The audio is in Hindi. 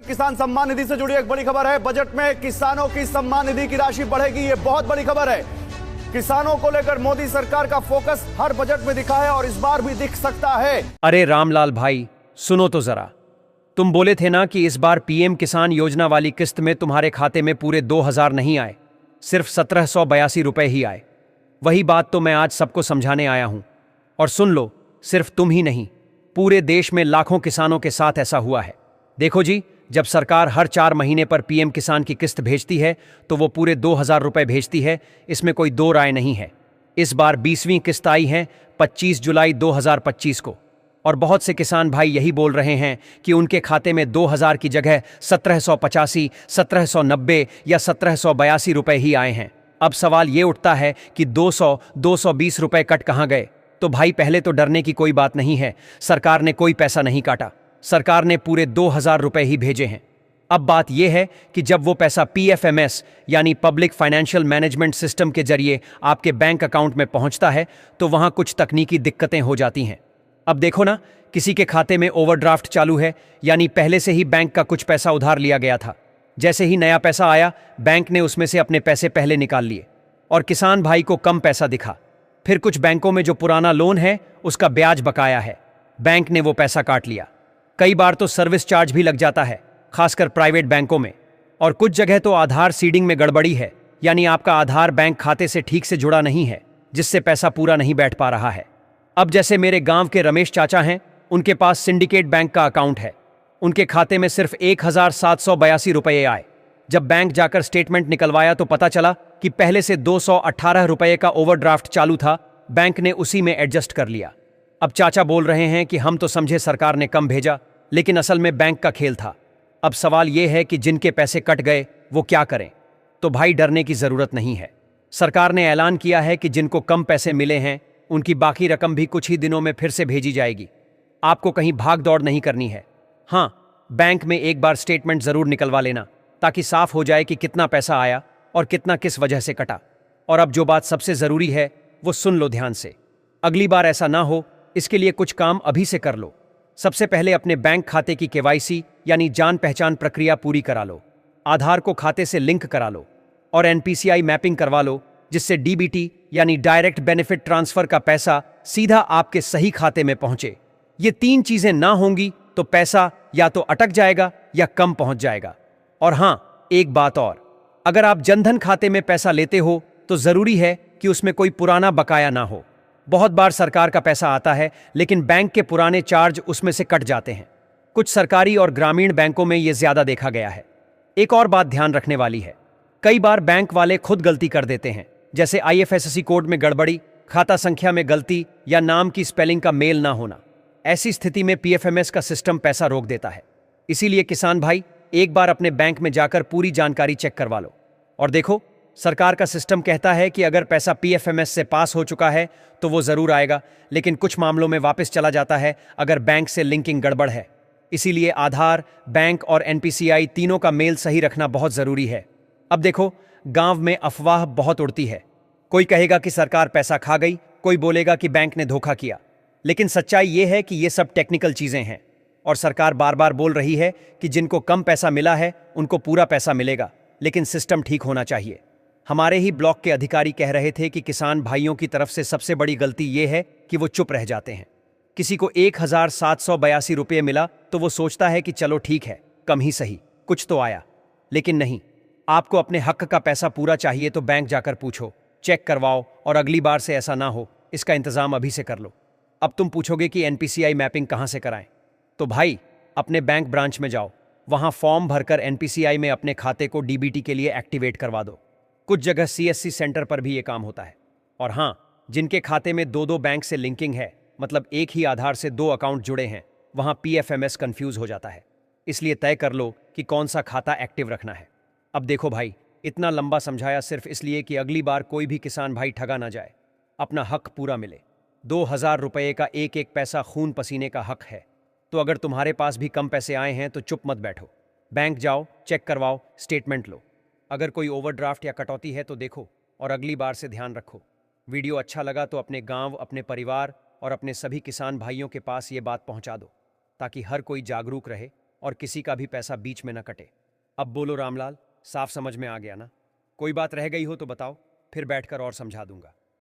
किसान सम्मान निधि से जुड़ी एक बड़ी खबर है। बजट में किसानों की सम्मान निधि की राशि बढ़ेगी, ये बहुत बड़ी खबर है। किसानों को लेकर मोदी सरकार का फोकस हर बजट में दिखा है और इस बार भी दिख सकता है। अरे रामलाल भाई, सुनो तो जरा। तुम बोले थे ना कि इस बार पीएम किसान योजना वाली किस्त में तुम्हारे खाते में पूरे 2000 नहीं आए, सिर्फ 1782 रुपए ही आए। वही बात तो मैं आज सबको समझाने आया हूं। और सुन लो, सिर्फ तुम ही नहीं, पूरे देश में लाखों किसानों के साथ ऐसा हुआ है। देखो जी, जब सरकार हर 4 महीने पर पीएम किसान की किस्त भेजती है तो वो पूरे 2000 रुपए भेजती है, इसमें कोई दो राय नहीं है। इस बार 20वीं किस्त आई है 25 जुलाई 2025 को, और बहुत से किसान भाई यही बोल रहे हैं कि उनके खाते में 2000 की जगह 1785, 1790 या 1782 रुपए ही आए हैं। अब सवाल ये उठता है कि 200, 220 रुपए कट कहाँ गए? तो भाई पहले तो डरने की कोई बात नहीं है, सरकार ने कोई पैसा नहीं काटा, सरकार ने पूरे 2000 रुपए ही भेजे हैं। अब बात यह है कि जब वो पैसा पीएफएमएस यानी पब्लिक फाइनेंशियल मैनेजमेंट सिस्टम के जरिए आपके बैंक अकाउंट में पहुंचता है तो वहां कुछ तकनीकी दिक्कतें हो जाती हैं। अब देखो ना, किसी के खाते में ओवरड्राफ्ट चालू है, यानी पहले से ही बैंक का कुछ पैसा उधार लिया गया था। जैसे ही नया पैसा आया, बैंक ने उसमें से अपने पैसे पहले निकाल लिए और किसान भाई को कम पैसा दिखा। फिर कुछ बैंकों में जो पुराना लोन है उसका ब्याज बकाया है, बैंक ने वो पैसा काट लिया। कई बार तो सर्विस चार्ज भी लग जाता है, खासकर प्राइवेट बैंकों में। और कुछ जगह तो आधार सीडिंग में गड़बड़ी है, यानी आपका आधार बैंक खाते से ठीक से जुड़ा नहीं है, जिससे पैसा पूरा नहीं बैठ पा रहा है। अब जैसे मेरे गांव के रमेश चाचा हैं, उनके पास सिंडिकेट बैंक का अकाउंट है। उनके खाते में सिर्फ 1782 रुपये आए। जब बैंक जाकर स्टेटमेंट निकलवाया तो पता चला कि पहले से 218 रुपये का ओवरड्राफ्ट चालू था, बैंक ने उसी में एडजस्ट कर लिया। अब चाचा बोल रहे हैं कि हम तो समझे सरकार ने कम भेजा, लेकिन असल में बैंक का खेल था। अब सवाल यह है कि जिनके पैसे कट गए वो क्या करें? तो भाई डरने की जरूरत नहीं है। सरकार ने ऐलान किया है कि जिनको कम पैसे मिले हैं उनकी बाकी रकम भी कुछ ही दिनों में फिर से भेजी जाएगी। आपको कहीं भाग दौड़ नहीं करनी है। हाँ, बैंक में एक बार स्टेटमेंट जरूर निकलवा लेना, ताकि साफ हो जाए कि कितना पैसा आया और कितना किस वजह से कटा। और अब जो बात सबसे जरूरी है वो सुन लो ध्यान से। अगली बार ऐसा ना हो, इसके लिए कुछ काम अभी से कर लो। सबसे पहले अपने बैंक खाते की केवाईसी यानी जान पहचान प्रक्रिया पूरी करा लो। आधार को खाते से लिंक करा लो और एनपीसीआई मैपिंग करवा लो, जिससे डीबीटी यानी डायरेक्ट बेनिफिट ट्रांसफर का पैसा सीधा आपके सही खाते में पहुंचे। ये 3 चीजें ना होंगी तो पैसा या तो अटक जाएगा या कम पहुंच जाएगा। और हां, एक बात और, अगर आप जनधन खाते में पैसा लेते हो तो जरूरी है कि उसमें कोई पुराना बकाया ना हो। बहुत बार सरकार का पैसा आता है लेकिन बैंक के पुराने चार्ज उसमें से कट जाते हैं। कुछ सरकारी और ग्रामीण बैंकों में यह ज्यादा देखा गया है। एक और बात ध्यान रखने वाली है, कई बार बैंक वाले खुद गलती कर देते हैं, जैसे आईएफएससी कोड में गड़बड़ी, खाता संख्या में गलती या नाम की स्पेलिंग का मेल ना होना। ऐसी स्थिति में पीएफएमएस का सिस्टम पैसा रोक देता है। इसीलिए किसान भाई, एक बार अपने बैंक में जाकर पूरी जानकारी चेक करवा लो। और देखो, सरकार का सिस्टम कहता है कि अगर पैसा पीएफएमएस से पास हो चुका है तो वो जरूर आएगा, लेकिन कुछ मामलों में वापस चला जाता है अगर बैंक से लिंकिंग गड़बड़ है। इसीलिए आधार, बैंक और एनपीसीआई तीनों का मेल सही रखना बहुत जरूरी है। अब देखो, गांव में अफवाह बहुत उड़ती है। कोई कहेगा कि सरकार पैसा खा गई, कोई बोलेगा कि बैंक ने धोखा किया। लेकिन सच्चाई ये है कि ये सब टेक्निकल चीजें हैं और सरकार बार बार बोल रही है कि जिनको कम पैसा मिला है उनको पूरा पैसा मिलेगा, लेकिन सिस्टम ठीक होना चाहिए। हमारे ही ब्लॉक के अधिकारी कह रहे थे कि किसान भाइयों की तरफ से सबसे बड़ी गलती यह है कि वो चुप रह जाते हैं। किसी को 1782 रुपये मिला तो वो सोचता है कि चलो ठीक है, कम ही सही, कुछ तो आया। लेकिन नहीं, आपको अपने हक का पैसा पूरा चाहिए तो बैंक जाकर पूछो, चेक करवाओ, और अगली बार से ऐसा ना हो, इसका इंतजाम अभी से कर लो। अब तुम पूछोगे कि एनपीसीआई मैपिंग कहाँ से कराएं? तो भाई, अपने बैंक ब्रांच में जाओ, वहां फॉर्म भरकर एनपीसीआई में अपने खाते को डीबीटी के लिए एक्टिवेट करवा दो। कुछ जगह सीएससी सेंटर पर भी ये काम होता है। और हां, जिनके खाते में 2-2 बैंक से लिंकिंग है, मतलब एक ही आधार से 2 अकाउंट जुड़े हैं, वहां पीएफएमएस कंफ्यूज हो जाता है। इसलिए तय कर लो कि कौन सा खाता एक्टिव रखना है। अब देखो भाई, इतना लंबा समझाया सिर्फ इसलिए कि अगली बार कोई भी किसान भाई ठगा ना जाए, अपना हक पूरा मिले। 2000 रुपये का एक एक पैसा खून पसीने का हक है। तो अगर तुम्हारे पास भी कम पैसे आए हैं तो चुप मत बैठो, बैंक जाओ, चेक करवाओ, स्टेटमेंट लो। अगर कोई ओवरड्राफ्ट या कटौती है तो देखो और अगली बार से ध्यान रखो। वीडियो अच्छा लगा तो अपने गांव, अपने परिवार और अपने सभी किसान भाइयों के पास ये बात पहुंचा दो, ताकि हर कोई जागरूक रहे और किसी का भी पैसा बीच में न कटे। अब बोलो रामलाल, साफ समझ में आ गया ना? कोई बात रह गई हो तो बताओ, फिर बैठकर और समझा दूंगा।